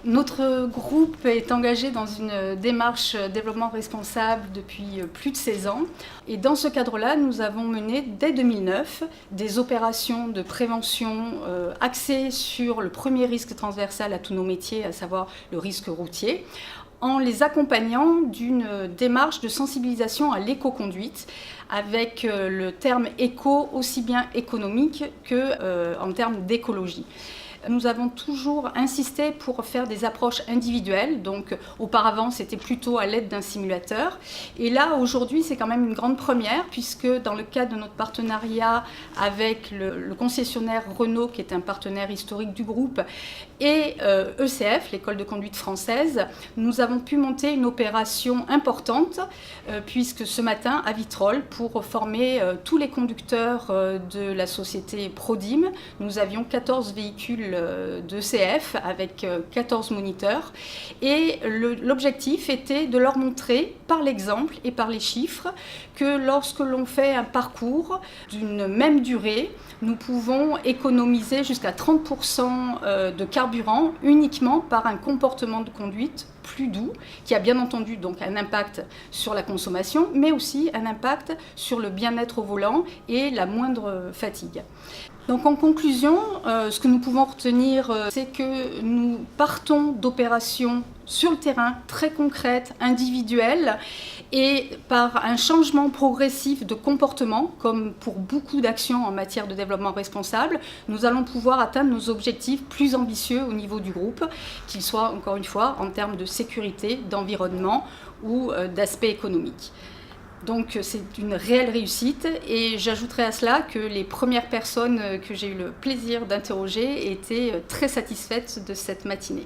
Notre groupe est engagé dans une démarche développement responsable depuis plus de 16 ans. Et dans ce cadre-là, nous avons mené dès 2009 des opérations de prévention axées sur le premier risque transversal à tous nos métiers, à savoir le risque routier, en les accompagnant d'une démarche de sensibilisation à l'éco-conduite, avec le terme éco aussi bien économique qu'en termes d'écologie. Nous avons toujours insisté pour faire des approches individuelles, donc auparavant c'était plutôt à l'aide d'un simulateur. Et là aujourd'hui c'est quand même une grande première, puisque dans le cadre de notre partenariat avec le concessionnaire Renault, qui est un partenaire historique du groupe, et ECF, l'école de conduite française, nous avons pu monter une opération importante, puisque ce matin à Vitrolles, pour former tous les conducteurs de la société Prodim, nous avions 14 véhicules d'ECF avec 14 moniteurs, et l'objectif était de leur montrer par l'exemple et par les chiffres que lorsque l'on fait un parcours d'une même durée, nous pouvons économiser jusqu'à 30% de carburant uniquement par un comportement de conduite plus doux, qui a bien entendu donc un impact sur la consommation, mais aussi un impact sur le bien-être au volant et la moindre fatigue. Donc en conclusion, ce que nous pouvons retenir, c'est que nous partons d'opérations sur le terrain très concrètes, individuelles, et par un changement progressif de comportement, comme pour beaucoup d'actions en matière de développement responsable, nous allons pouvoir atteindre nos objectifs plus ambitieux au niveau du groupe, qu'ils soient encore une fois en termes de sécurité, d'environnement ou d'aspect économique. Donc c'est une réelle réussite, et j'ajouterai à cela que les premières personnes que j'ai eu le plaisir d'interroger étaient très satisfaites de cette matinée.